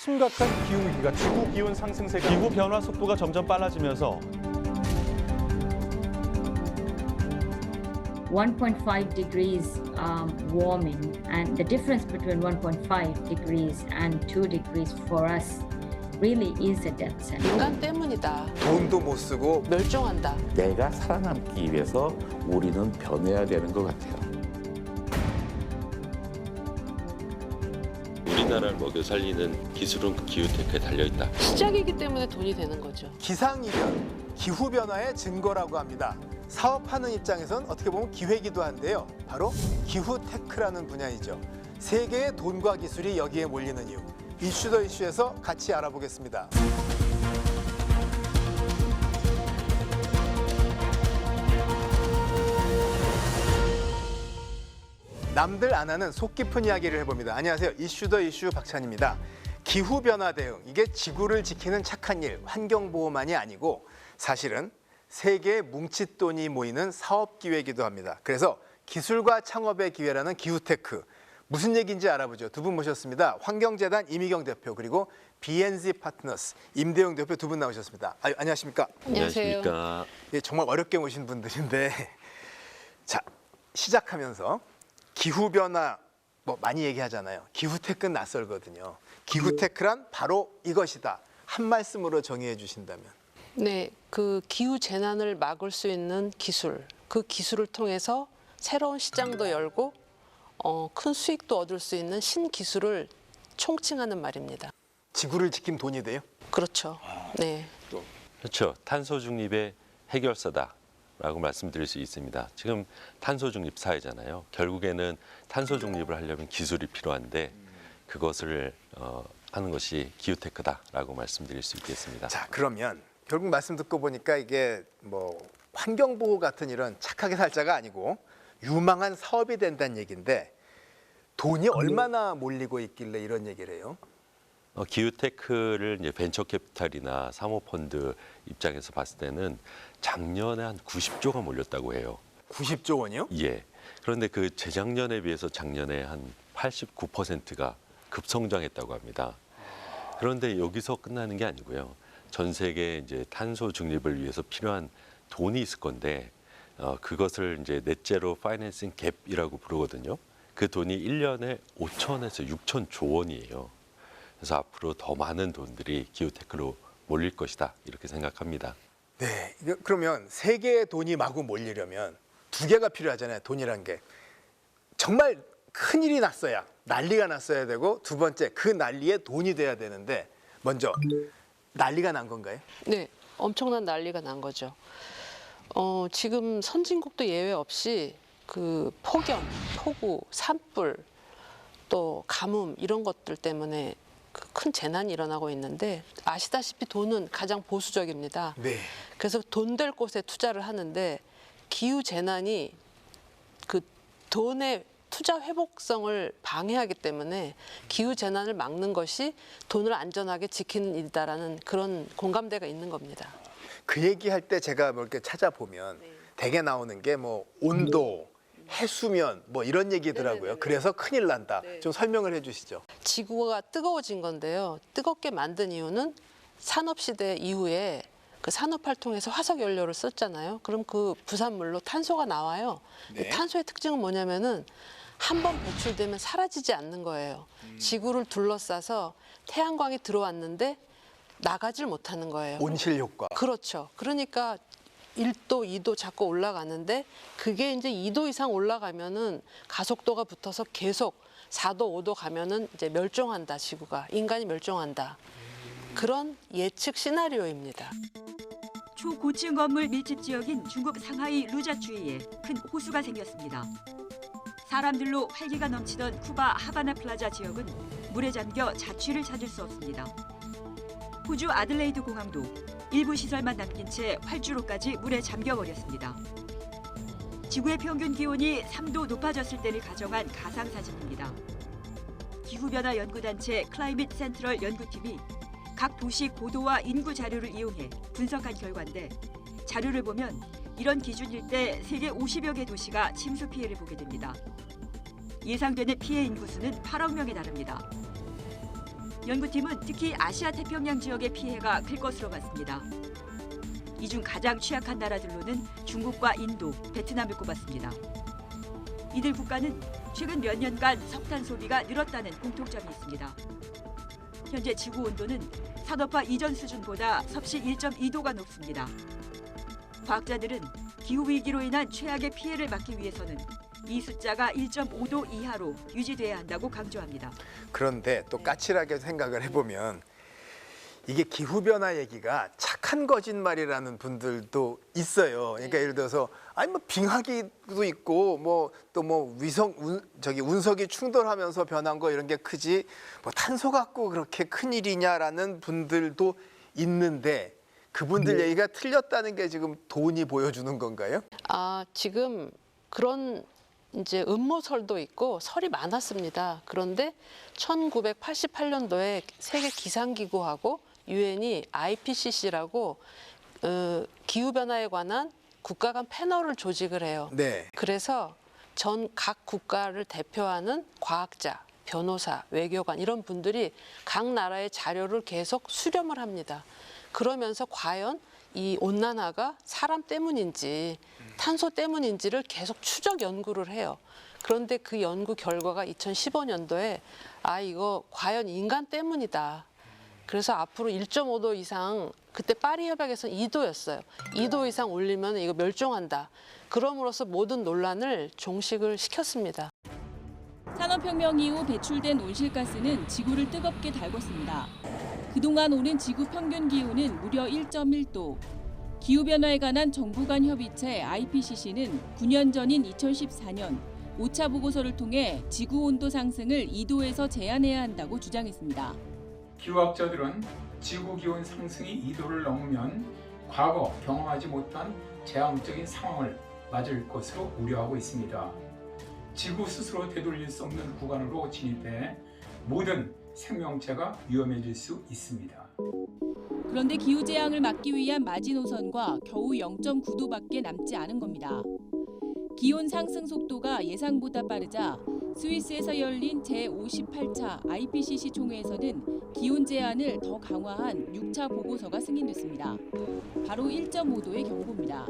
심각한 기후위기가 지구 기온 상승세가 기후 변화 속도가 점점 빨라지면서 1.5 degrees warming, and the difference between 1.5 degrees and 2 degrees for us really is a death sentence. 인간 때문이다. 돈도 못 쓰고 멸종한다. 내가 살아남기 위해서 우리는 변해야 되는 것 같아요. 우리나라를 먹여 살리는 기술은 기후테크에 달려있다. 시작이기 때문에 돈이 되는 거죠. 기상이변, 기후변화의 증거라고 합니다. 사업하는 입장에선 어떻게 보면 기회이기도 한데요. 바로 기후테크라는 분야이죠. 세계의 돈과 기술이 여기에 몰리는 이유. 이슈 더 이슈에서 같이 알아보겠습니다. 남들 안 하는 속 깊은 이야기를 해봅니다. 안녕하세요. 이슈 더 이슈 박찬입니다. 기후변화 대응, 이게 지구를 지키는 착한 일, 환경보호만이 아니고 사실은 세계의 뭉칫돈이 모이는 사업기회이기도 합니다. 그래서 기술과 창업의 기회라는 기후테크. 무슨 얘기인지 알아보죠. 두 분 모셨습니다. 환경재단 이미경 대표 그리고 BNZ 파트너스 임대용 대표 두 분 나오셨습니다. 안녕하십니까? 안녕하십니까. 예, 정말 어렵게 모신 분들인데 자, 시작하면서 기후변화 뭐 많이 얘기하잖아요. 기후테크는 낯설거든요. 기후테크란 바로 이것이다. 한 말씀으로 정의해 주신다면. 네, 그 기후 재난을 막을 수 있는 기술, 그 기술을 통해서 새로운 시장도 열고 큰 수익도 얻을 수 있는 신기술을 총칭하는 말입니다. 지구를 지키면 돈이 돼요? 그렇죠. 네. 그렇죠. 탄소 중립의 해결사다라고 말씀드릴 수 있습니다. 지금 탄소 중립 사회잖아요. 결국에는 탄소 중립을 하려면 기술이 필요한데 그것을 하는 것이 기후테크다라고 말씀드릴 수 있겠습니다. 자, 그러면 결국 말씀 듣고 보니까 이게 뭐 환경보호 같은 이런 착하게 살자가 아니고 유망한 사업이 된다는 얘기인데 돈이 얼마나 몰리고 있길래 이런 얘기를 해요? 기후테크를 이제 벤처캐피탈이나 사모펀드 입장에서 봤을 때는 작년에 한 90조가 몰렸다고 해요. 90조 원이요? 예. 그런데 그 재작년에 비해서 작년에 한 89%가 급성장했다고 합니다. 그런데 여기서 끝나는 게 아니고요. 전 세계 이제 탄소 중립을 위해서 필요한 돈이 있을 건데 그것을 이제 넷제로 파이낸싱 갭이라고 부르거든요. 그 돈이 1년에 5천에서 6천조 원이에요. 그래서 앞으로 더 많은 돈들이 기후테크로 몰릴 것이다 이렇게 생각합니다. 네. 그러면 세계의 돈이 마구 몰리려면 두 개가 필요하잖아요. 돈이란 게. 정말 큰일이 났어야, 난리가 났어야 되고 두 번째 그 난리에 돈이 돼야 되는데 먼저 난리가 난 건가요? 네, 엄청난 난리가 난 거죠. 지금 선진국도 예외 없이 그 폭염, 폭우, 산불, 또 가뭄 이런 것들 때문에 큰 재난이 일어나고 있는데 아시다시피 돈은 가장 보수적입니다. 네. 그래서 돈 될 곳에 투자를 하는데 기후 재난이 그 돈의 투자 회복성을 방해하기 때문에 기후 재난을 막는 것이 돈을 안전하게 지키는 일이다라는 그런 공감대가 있는 겁니다. 그 얘기할 때 제가 뭐 이렇게 찾아보면 대개 나오는 게 뭐 온도, 해수면 뭐 이런 얘기더라고요. 네네네네. 그래서 큰일 난다. 네. 좀 설명을 해주시죠. 지구가 뜨거워진 건데요. 뜨겁게 만든 이유는 산업시대 이후에 그 산업활동에서 화석연료를 썼잖아요. 그럼 그 부산물로 탄소가 나와요. 네. 탄소의 특징은 뭐냐면은 한 번 배출되면 사라지지 않는 거예요. 지구를 둘러싸서 태양광이 들어왔는데 나가질 못하는 거예요. 온실 효과. 그렇죠. 그러니까 1도, 2도 자꾸 올라가는데 그게 이제 2도 이상 올라가면은 가속도가 붙어서 계속 4도, 5도 가면은 이제 멸종한다, 지구가. 인간이 멸종한다. 그런 예측 시나리오입니다. 초고층 건물 밀집 지역인 중국 상하이 루자주이에 큰 호수가 생겼습니다. 사람들로 활기가 넘치던 쿠바 하바나 플라자 지역은 물에 잠겨 자취를 찾을 수 없습니다. 호주 아들레이드 공항도 일부 시설만 남긴 채 활주로까지 물에 잠겨버렸습니다. 지구의 평균 기온이 3도 높아졌을 때를 가정한 가상사진입니다. 기후변화 연구단체 클라이밋 센트럴 연구팀이 각 도시 고도와 인구 자료를 이용해 분석한 결과인데 자료를 보면 이런 기준일 때 세계 50여 개 도시가 침수 피해를 보게 됩니다. 예상되는 피해 인구수는 8억 명에 달합니다. 연구팀은 특히 아시아 태평양 지역의 피해가 클 것으로 봤습니다. 이 중 가장 취약한 나라들로는 중국과 인도, 베트남을 꼽았습니다. 이들 국가는 최근 몇 년간 석탄 소비가 늘었다는 공통점이 있습니다. 현재 지구 온도는 산업화 이전 수준보다 섭씨 1.2도가 높습니다. 과학자들은 기후위기로 인한 최악의 피해를 막기 위해서는 이 숫자가 1.5도 이하로 유지돼야 한다고 강조합니다. 그런데 또 까칠하게 생각을 해보면 이게 기후변화 얘기가 착한 거짓말이라는 분들도 있어요. 그러니까 예를 들어서 아니 뭐 빙하기도 있고 뭐 또 뭐 운석이 충돌하면서 변한 거 이런 게 크지 뭐 탄소 갖고 그렇게 큰 일이냐라는 분들도 있는데 그분들 얘기가 틀렸다는 게 지금 돈이 보여주는 건가요? 지금 그런 이제 음모설도 있고 설이 많았습니다. 그런데 1988년도에 세계 기상기구하고 유엔이 IPCC라고 기후변화에 관한 국가 간 패널을 조직을 해요. 네. 그래서 전 각 국가를 대표하는 과학자, 변호사, 외교관 이런 분들이 각 나라의 자료를 계속 수렴을 합니다. 그러면서 과연 이 온난화가 사람 때문인지 탄소 때문인지를 계속 추적 연구를 해요. 그런데 그 연구 결과가 2015년도에 이거 과연 인간 때문이다. 그래서 앞으로 1.5도 이상 그때 파리 협약에서는 2도였어요. 2도 이상 올리면 이거 멸종한다. 그럼으로써 모든 논란을 종식을 시켰습니다. 산업혁명 이후 배출된 온실가스는 지구를 뜨겁게 달궜습니다. 그동안 오른 지구 평균 기온은 무려 1.1도. 기후변화에 관한 정부 간 협의체 IPCC는 9년 전인 2014년 5차 보고서를 통해 지구 온도 상승을 2도에서 제한해야 한다고 주장했습니다. 기후학자들은 지구 기온 상승이 2도를 넘으면 과거 경험하지 못한 재앙적인 상황을 맞을 것으로 우려하고 있습니다. 지구 스스로 되돌릴 수 없는 구간으로 진입해 모든 생명체가 위험해질 수 있습니다. 그런데 기후재앙을 막기 위한 마지노선과 겨우 0.9도밖에 남지 않은 겁니다. 기온 상승 속도가 예상보다 빠르자 스위스에서 열린 제58차 IPCC 총회에서는 기온 제한을 더 강화한 6차 보고서가 승인됐습니다. 바로 1.5도의 경고입니다.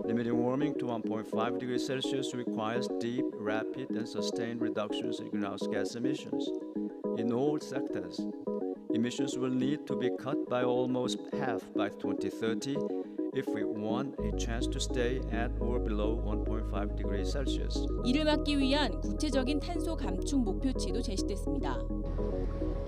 Limiting warming to 1.5 degrees Celsius requires deep, rapid, and sustained reductions in greenhouse gas emissions. In all sectors, emissions will need to be cut by almost half by 2030 if we want a chance to stay at or below 1.5 degrees Celsius. 이를 막기 위한 구체적인 탄소 감축 목표치도 제시됐습니다.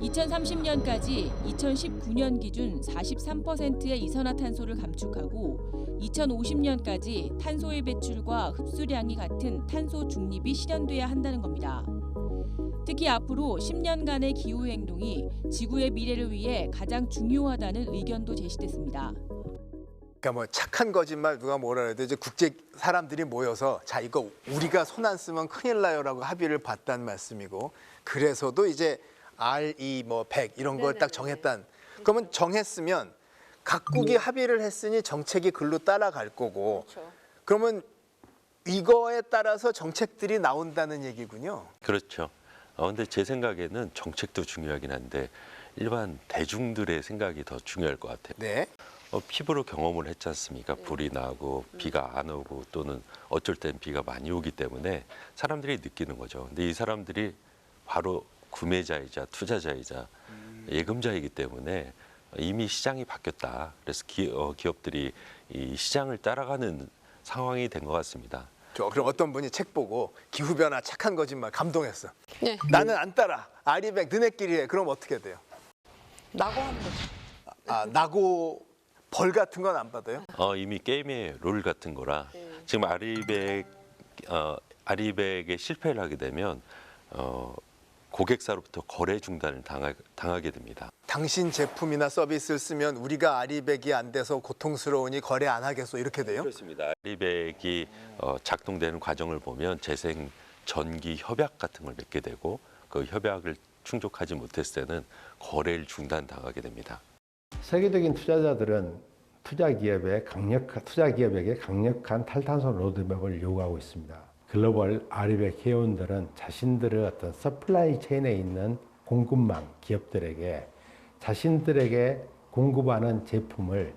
2030년까지 2019년 기준 43%의 이산화탄소를 감축하고 2050년까지 탄소의 배출과 흡수량이 같은 탄소 중립이 실현돼야 한다는 겁니다. 특히 앞으로 10년간의 기후 행동이 지구의 미래를 위해 가장 중요하다는 의견도 제시됐습니다. 그러니까 뭐 착한 거짓말 누가 뭐라 해도 이제 국제 사람들이 모여서 자 이거 우리가 손 안 쓰면 큰일 나요라고 합의를 봤다는 말씀이고 그래서도 이제 RE 뭐 100 이런 걸 딱 정했단. 그러면 정했으면 각국이 합의를 했으니 정책이 글로 따라갈 거고. 그렇죠. 그러면 이거에 따라서 정책들이 나온다는 얘기군요. 그렇죠. 근데 제 생각에는 정책도 중요하긴 한데 일반 대중들의 생각이 더 중요할 것 같아요. 네. 피부로 경험을 했지 않습니까? 불이 나고 비가 안 오고 또는 어쩔 땐 비가 많이 오기 때문에 사람들이 느끼는 거죠. 근데 이 사람들이 바로 구매자이자 투자자이자 예금자이기 때문에 이미 시장이 바뀌었다. 그래서 기업들이 이 시장을 따라가는 상황이 된 것 같습니다. 그럼 어떤 분이 책 보고 기후변화 착한 거짓말 감동했어. 네. 나는 안 따라. 아리백 너네끼리 해. 그럼 어떻게 돼요? 낙오하는 거죠. 낙오 벌 같은 건 안 받아요? 이미 게임의 롤 같은 거라 지금 아리백에 실패를 하게 되면 고객사로부터 거래 중단을 당하게 됩니다. 당신 제품이나 서비스를 쓰면 우리가 아리백이 안 돼서 고통스러우니 거래 안 하겠소 이렇게 돼요? 그렇습니다. 아리백이 작동되는 과정을 보면 재생 전기 협약 같은 걸 맺게 되고 그 협약을 충족하지 못했을 때는 거래를 중단당하게 됩니다. 세계적인 투자자들은 투자 기업에게 강력한 탈탄소 로드맵을 요구하고 있습니다. 글로벌 아리백 회원들은 자신들의 어떤 서플라이 체인에 있는 공급망 기업들에게 자신들에게 공급하는 제품을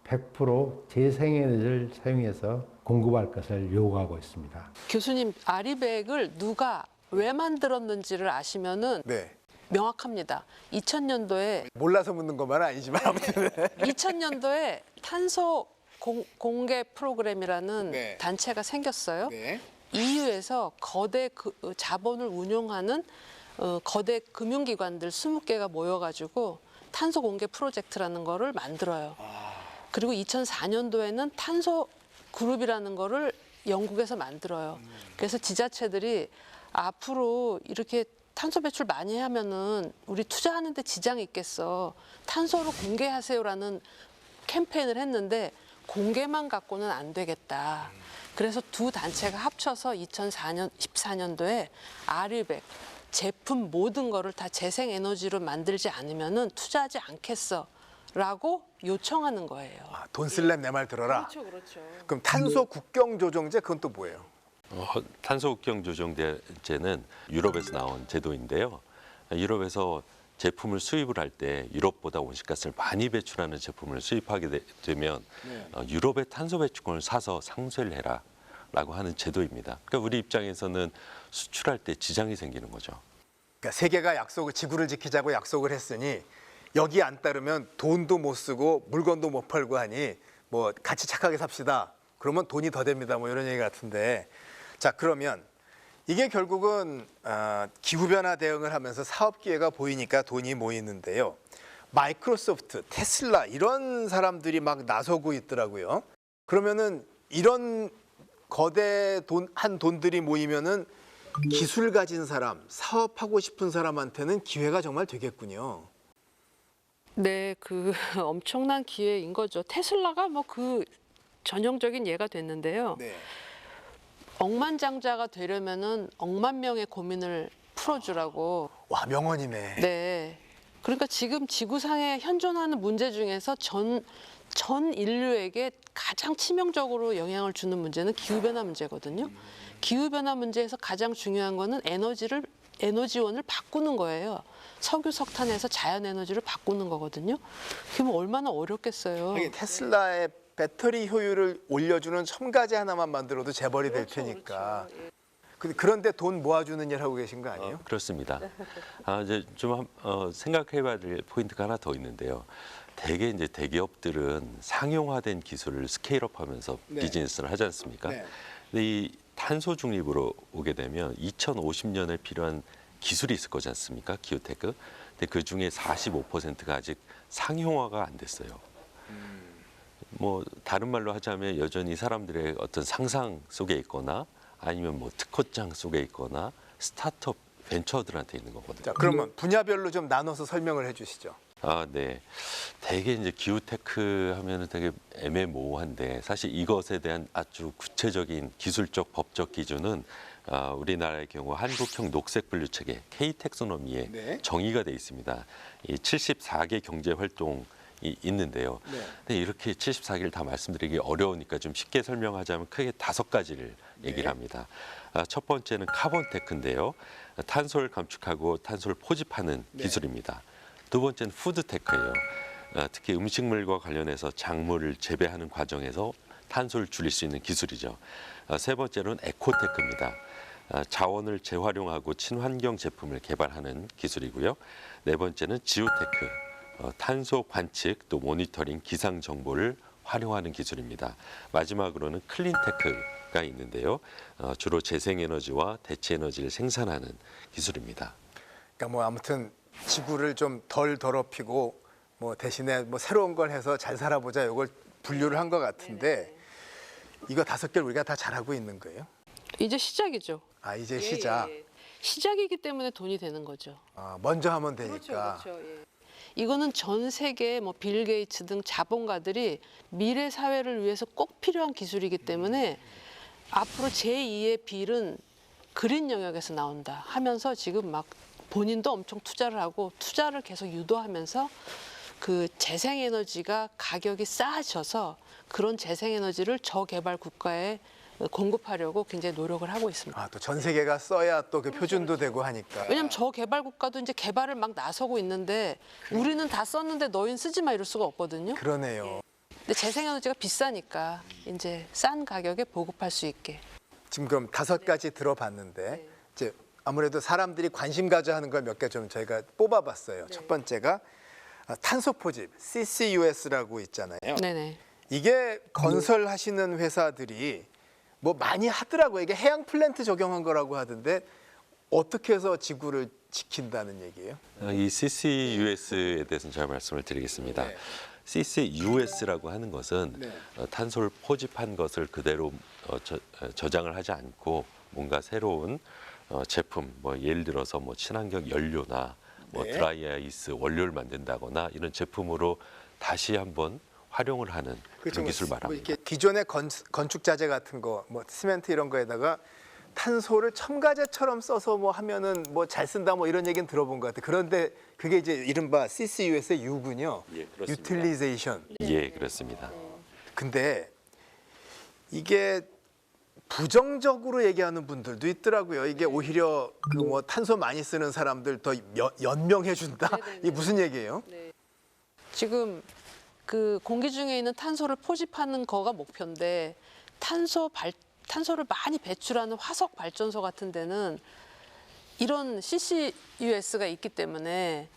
100% 재생에너지를 사용해서 공급할 것을 요구하고 있습니다. 교수님, 아리백을 누가 왜 만들었는지를 아시면은 네. 명확합니다. 2000년도에 몰라서 묻는 것만 아니지만 아무튼 2000년도에 탄소 공개 프로그램이라는 네. 단체가 생겼어요. 네. EU에서 거대 자본을 운용하는 거대 금융기관들 20개가 모여가지고 탄소 공개 프로젝트라는 거를 만들어요. 그리고 2004년도에는 탄소 그룹이라는 거를 영국에서 만들어요. 그래서 지자체들이 앞으로 이렇게 탄소 배출 많이 하면은 우리 투자하는데 지장이 있겠어. 탄소를 공개하세요라는 캠페인을 했는데 공개만 갖고는 안 되겠다. 그래서 두 단체가 합쳐서 2014년도에 아리백 제품 모든 거를 다 재생에너지로 만들지 않으면은 투자하지 않겠어라고 요청하는 거예요. 돈 쓸래 내 말 들어라. 그렇죠, 그렇죠. 그럼 탄소 국경 조정제 그건 또 뭐예요? 탄소 국경 조정제는 유럽에서 나온 제도인데요. 유럽에서 제품을 수입을 할 때 유럽보다 온실가스를 많이 배출하는 제품을 수입하게 되면 유럽의 탄소 배출권을 사서 상쇄를 해라라고 하는 제도입니다. 그러니까 우리 입장에서는 수출할 때 지장이 생기는 거죠. 그러니까 세계가 지구를 지키자고 약속을 했으니 여기 안 따르면 돈도 못 쓰고 물건도 못 팔고 하니 뭐 같이 착하게 삽시다. 그러면 돈이 더 됩니다. 뭐 이런 얘기 같은데, 자 그러면 이게 결국은 기후변화 대응을 하면서 사업 기회가 보이니까 돈이 모이는데요. 마이크로소프트, 테슬라 이런 사람들이 막 나서고 있더라고요. 그러면은 이런 거대 돈들이 모이면은 기술 가진 사람, 사업하고 싶은 사람한테는 기회가 정말 되겠군요. 네, 엄청난 기회인 거죠. 테슬라가 뭐 전형적인 예가 됐는데요. 네. 억만장자가 되려면은 억만 명의 고민을 풀어주라고. 와, 명언이네. 네. 그러니까 지금 지구상에 현존하는 문제 중에서 전 인류에게 가장 치명적으로 영향을 주는 문제는 기후변화 문제거든요. 기후변화 문제에서 가장 중요한 거는 에너지원을 바꾸는 거예요. 석유, 석탄에서 자연에너지를 바꾸는 거거든요. 그러면 얼마나 어렵겠어요. 테슬라의 배터리 효율을 올려주는 첨가제 하나만 만들어도 재벌이 될 그렇죠, 테니까. 그렇죠. 그런데 돈 모아주는 일 하고 계신 거 아니에요? 그렇습니다. 이제 좀 생각해봐야 될 포인트가 하나 더 있는데요. 대개 이제 대기업들은 상용화된 기술을 스케일업하면서 네. 비즈니스를 하지 않습니까? 네. 근데 이 탄소 중립으로 오게 되면 2050년에 필요한 기술이 있을 거지 않습니까? 기후테크. 근데 그 중에 45%가 아직 상용화가 안 됐어요. 뭐 다른 말로 하자면 여전히 사람들의 어떤 상상 속에 있거나 아니면 뭐 특허장 속에 있거나 스타트업 벤처들한테 있는 거거든요. 자, 그러면 분야별로 좀 나눠서 설명을 해주시죠. 네. 대개 이제 기후테크 하면은 되게 애매모호한데 사실 이것에 대한 아주 구체적인 기술적 법적 기준은 우리나라의 경우 한국형 녹색 분류 체계 K-텍소노미에 네. 정의가 돼 있습니다. 이 74개 경제 활동이 있는데요. 네. 근데 이렇게 74개를 다 말씀드리기 어려우니까 좀 쉽게 설명하자면 크게 5가지를 얘기를 합니다. 첫 번째는 카본테크인데요. 탄소를 감축하고 탄소를 포집하는 기술입니다. 두 번째는 푸드테크예요. 특히 음식물과 관련해서 작물을 재배하는 과정에서 탄소를 줄일 수 있는 기술이죠. 세 번째는 에코테크입니다. 자원을 재활용하고 친환경 제품을 개발하는 기술이고요. 네 번째는 지오테크, 탄소 관측 또 모니터링 기상 정보를 활용하는 기술입니다. 마지막으로는 클린테크가 있는데요. 주로 재생에너지와 대체에너지를 생산하는 기술입니다. 그러니까 뭐 아무튼 지구를 좀 덜 더럽히고 뭐 대신에 뭐 새로운 걸 해서 잘 살아보자 이걸 분류를 한 것 같은데 이거 5개를 우리가 다 잘하고 있는 거예요? 이제 시작이죠. 이제 시작. 시작이기 때문에 돈이 되는 거죠. 먼저 하면 되니까. 그렇죠. 이거는 전 세계 뭐 빌 게이츠 등 자본가들이 미래 사회를 위해서 꼭 필요한 기술이기 때문에 앞으로 제2의 빌은 그린 영역에서 나온다 하면서 지금 막 본인도 엄청 투자를 하고 투자를 계속 유도하면서 그 재생에너지가 가격이 싸져서 그런 재생에너지를 저개발 국가에 공급하려고 굉장히 노력을 하고 있습니다. 아, 또 전 세계가 써야 또 그 표준도 되고 하니까. 왜냐면 저 개발 국가도 이제 개발을 막 나서고 있는데 우리는 다 썼는데 너희는 쓰지 마 이럴 수가 없거든요. 그러네요. 근데 재생에너지가 비싸니까 이제 싼 가격에 보급할 수 있게. 지금 그럼 5가지 들어봤는데 이제 아무래도 사람들이 관심 가져 하는 걸 몇 개 좀 저희가 뽑아봤어요. 첫 번째가 탄소 포집, CCUS라고 있잖아요. 네네. 이게 건설하시는 회사들이 뭐 많이 하더라고요. 이게 해양 플랜트 적용한 거라고 하던데 어떻게 해서 지구를 지킨다는 얘기예요? 이 CCUS에 대해서는 제가 말씀을 드리겠습니다. 네. CCUS라고 하는 것은 네. 탄소를 포집한 것을 그대로 저장을 하지 않고 뭔가 새로운 제품, 뭐 예를 들어서 뭐 친환경 연료나 뭐 네. 드라이 아이스 원료를 만든다거나 이런 제품으로 다시 한번 활용을 하는 그런 기술 뭐 말합니다. 이렇게 기존의 건축 자재 같은 거, 뭐 시멘트 이런 거에다가 탄소를 첨가제처럼 써서 뭐 하면은 뭐 잘 쓴다 뭐 이런 얘기는 들어본 것 같아요. 그런데 그게 이제 이른바 CCUS의 U군요. 예, 그렇습니다. 유틸리제이션. 예, 그렇습니다. 근데 이게 부정적으로 얘기하는 분들도 있더라고요. 이게 오히려 그 뭐 탄소 많이 쓰는 사람들 더 연명해 준다. 이게 무슨 얘기예요? 지금 그 공기 중에 있는 탄소를 포집하는 거가 목표인데 탄소를 많이 배출하는 화석 발전소 같은 데는 이런 CCUS가 있기 때문에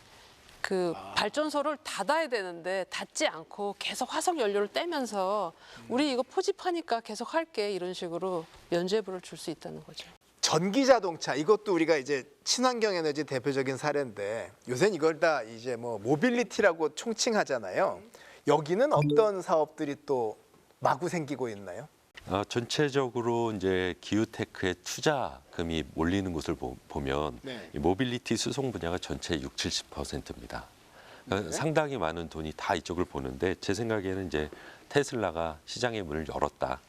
그 발전소를 닫아야 되는데 닫지 않고 계속 화석 연료를 떼면서 우리 이거 포집하니까 계속 할게 이런 식으로 면죄부를 줄 수 있다는 거죠. 전기 자동차 이것도 우리가 이제 친환경 에너지 대표적인 사례인데 요새는 이걸 다 이제 뭐 모빌리티라고 총칭하잖아요. 여기는 어떤 사업들이 또 마구 생기고 있나요? 전체적으로 이제 기후테크의 투자금이 몰리는 곳을 보면 네. 이 모빌리티 수송 분야가 전체의 60-70%입니다. 그러니까 상당히 많은 돈이 다 이쪽을 보는데 제 생각에는 이제 테슬라가 시장의 문을 열었다.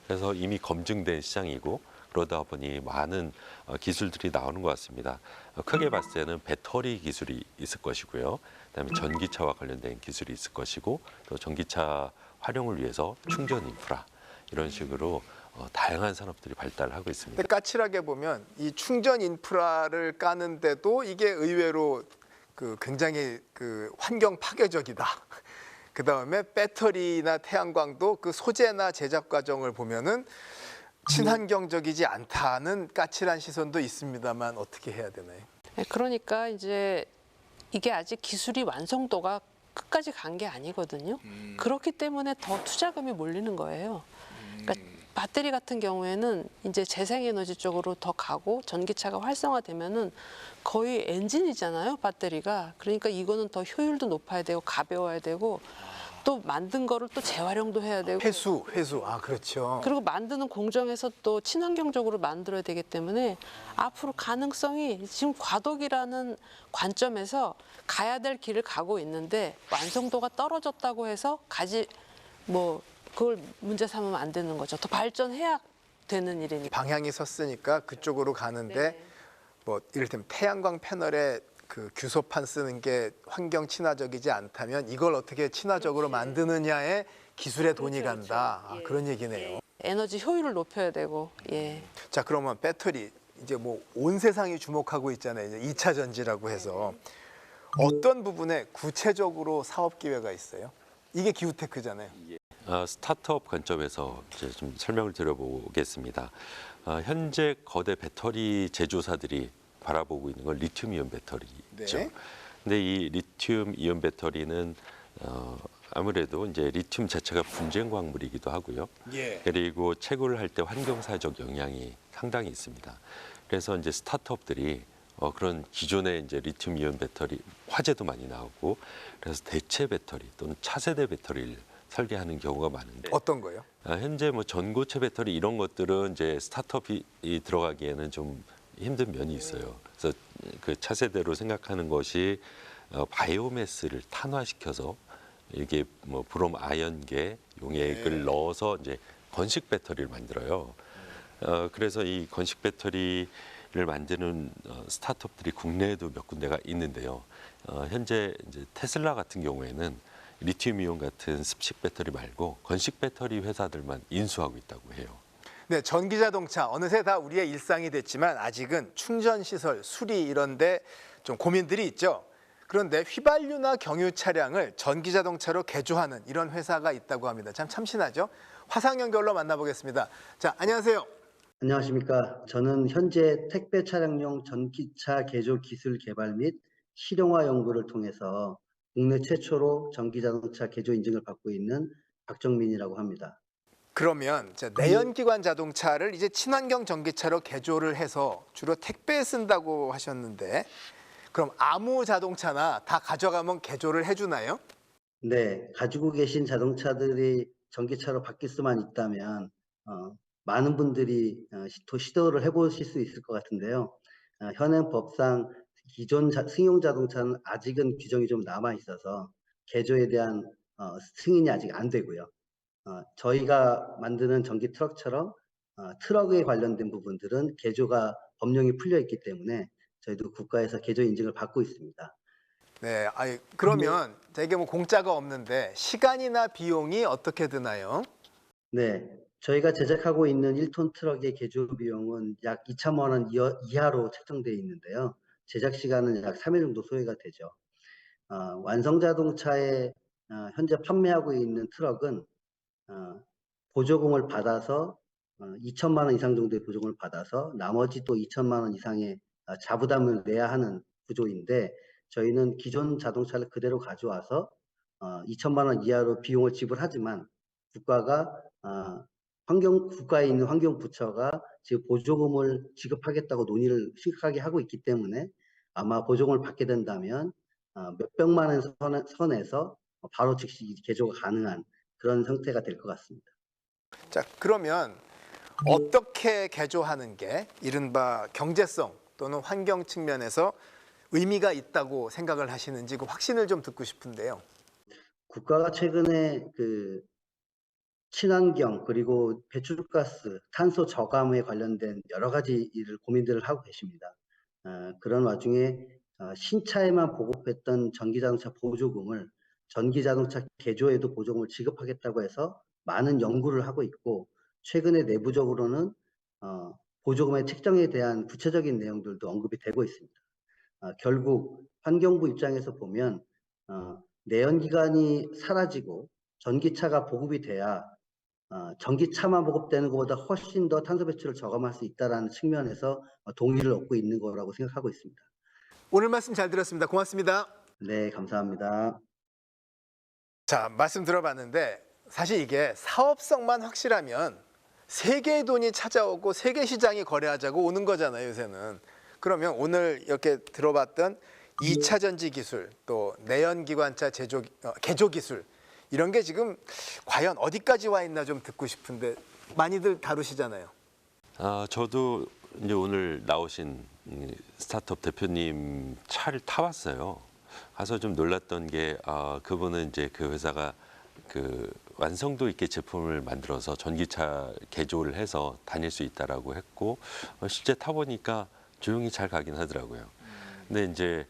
그래서 이미 검증된 시장이고 그러다 보니 많은 기술들이 나오는 것 같습니다. 크게 봤을 때는 배터리 기술이 있을 것이고요. 그다음에 전기차와 관련된 기술이 있을 것이고 또 전기차 활용을 위해서 충전 인프라 이런 식으로 다양한 산업들이 발달하고 있습니다. 근데 까칠하게 보면 이 충전 인프라를 까는데도 이게 의외로 그 굉장히 그 환경 파괴적이다. 그 다음에 배터리나 태양광도 그 소재나 제작 과정을 보면은 친환경적이지 않다는 까칠한 시선도 있습니다만 어떻게 해야 되나요? 그러니까 이제 이게 아직 기술이 완성도가 끝까지 간 게 아니거든요. 그렇기 때문에 더 투자금이 몰리는 거예요. 그러니까 배터리 같은 경우에는 이제 재생에너지 쪽으로 더 가고 전기차가 활성화되면은 거의 엔진이잖아요, 배터리가. 그러니까 이거는 더 효율도 높아야 되고 가벼워야 되고 또 만든 거를 또 재활용도 해야 되고 회수. 아, 그렇죠. 그리고 만드는 공정에서 또 친환경적으로 만들어야 되기 때문에 앞으로 가능성이 지금 과도기라는 관점에서 가야 될 길을 가고 있는데 완성도가 떨어졌다고 해서 그걸 문제 삼으면 안 되는 거죠. 더 발전해야 되는 일이니까. 방향이 섰으니까 그쪽으로 가는데 뭐 이를테면 태양광 패널에 그 규소판 쓰는 게 환경 친화적이지 않다면 이걸 어떻게 친화적으로 만드느냐에 기술에 돈이 간다. 아, 그런 얘기네요. 에너지 효율을 높여야 되고. 예. 자, 그러면 배터리 이제 뭐 온 세상이 주목하고 있잖아요. 이제 2차 전지라고 해서 어떤 부분에 구체적으로 사업 기회가 있어요? 이게 기후테크잖아요. 스타트업 관점에서 이제 좀 설명을 드려보겠습니다. 현재 거대 배터리 제조사들이 바라보고 있는 건 리튬이온 배터리죠. 네. 근데 이 리튬이온 배터리는 아무래도 이제 리튬 자체가 분쟁 광물이기도 하고요. 예. 그리고 채굴을 할 때 환경사회적 영향이 상당히 있습니다. 그래서 이제 스타트업들이 그런 기존의 이제 리튬이온 배터리 화재도 많이 나오고 그래서 대체 배터리 또는 차세대 배터리를 설계하는 경우가 많은데 어떤 거요? 현재 뭐 전고체 배터리 이런 것들은 이제 스타트업이 들어가기에는 좀 힘든 면이 있어요. 그래서 그 차세대로 생각하는 것이 바이오매스를 탄화시켜서 이게 뭐 브롬 아연계 용액을 넣어서 이제 건식 배터리를 만들어요. 그래서 이 건식 배터리를 만드는 스타트업들이 국내에도 몇 군데가 있는데요. 현재 이제 테슬라 같은 경우에는 리튬이온 같은 습식 배터리 말고 건식 배터리 회사들만 인수하고 있다고 해요. 네, 전기 자동차 어느새 다 우리의 일상이 됐지만 아직은 충전 시설, 수리 이런 데 좀 고민들이 있죠. 그런데 휘발유나 경유 차량을 전기 자동차로 개조하는 이런 회사가 있다고 합니다. 참 참신하죠? 화상 연결로 만나보겠습니다. 자, 안녕하세요. 안녕하십니까. 저는 현재 택배 차량용 전기차 개조 기술 개발 및 실용화 연구를 통해서 국내 최초로 전기 자동차 개조 인증을 받고 있는 박정민이라고 합니다. 그러면 내연기관 자동차를 이제 친환경 전기차로 개조를 해서 주로 택배에 쓴다고 하셨는데 그럼 아무 자동차나 다 가져가면 개조를 해주나요? 네, 가지고 계신 자동차들이 전기차로 바뀔 수만 있다면 많은 분들이 시도를 해보실 수 있을 것 같은데요. 현행 법상 기존 승용 자동차는 아직은 규정이 좀 남아 있어서 개조에 대한 승인이 아직 안 되고요. 저희가 만드는 전기 트럭처럼 트럭에 관련된 부분들은 개조가 법령이 풀려 있기 때문에 저희도 국가에서 개조 인증을 받고 있습니다. 네, 그러면 되게 뭐 공짜가 없는데 시간이나 비용이 어떻게 드나요? 네, 저희가 제작하고 있는 1톤 트럭의 개조 비용은 약 2천만 원 이하로 책정되어 있는데요. 제작 시간은 약 3일 정도 소요가 되죠. 완성 자동차에 현재 판매하고 있는 트럭은 보조금을 받아서 2천만 원 이상 정도의 보조금을 받아서 나머지 또 2천만 원 이상의 자부담을 내야 하는 구조인데 저희는 기존 자동차를 그대로 가져와서 2천만 원 이하로 비용을 지불하지만 국가가 국가에 있는 환경부처가 지금 보조금을 지급하겠다고 논의를 심각하게 하고 있기 때문에 아마 보조금을 받게 된다면 몇백만 원 선에서 바로 즉시 개조가 가능한 그런 형태가 될 것 같습니다. 자, 그러면 어떻게 개조하는 게 이른바 경제성 또는 환경 측면에서 의미가 있다고 생각을 하시는지 그 확신을 좀 듣고 싶은데요. 국가가 최근에 친환경 그리고 배출가스, 탄소 저감에 관련된 여러 가지 고민들을 하고 계십니다. 그런 와중에 신차에만 보급했던 전기자동차 보조금을 전기자동차 개조에도 보조금을 지급하겠다고 해서 많은 연구를 하고 있고 최근에 내부적으로는 보조금의 책정에 대한 구체적인 내용들도 언급이 되고 있습니다. 결국 환경부 입장에서 보면 내연기관이 사라지고 전기차가 보급이 돼야 전기차만 보급되는 것보다 훨씬 더 탄소 배출을 저감할 수 있다는 측면에서 동의를 얻고 있는 거라고 생각하고 있습니다. 오늘 말씀 잘 들었습니다. 고맙습니다. 네, 감사합니다. 자, 말씀 들어봤는데 사실 이게 사업성만 확실하면 세계의 돈이 찾아오고 세계 시장이 거래하자고 오는 거잖아요, 요새는. 그러면 오늘 이렇게 들어봤던 2차 전지 기술, 또 내연기관차 개조 기술 이런 게 지금 과연 어디까지 와 있나 좀 듣고 싶은데 많이들 다루시잖아요. 저도 이제 오늘 나오신 스타트업 대표님 차를 타봤어요. 가서 좀 놀랐던 게 그분은 이제 그 회사가 그 완성도 있게 제품을 만들어서 전기차 개조를 해서 다닐 수 있다라고 했고 실제 타보니까 조용히 잘 가긴 하더라고요. 근데 이제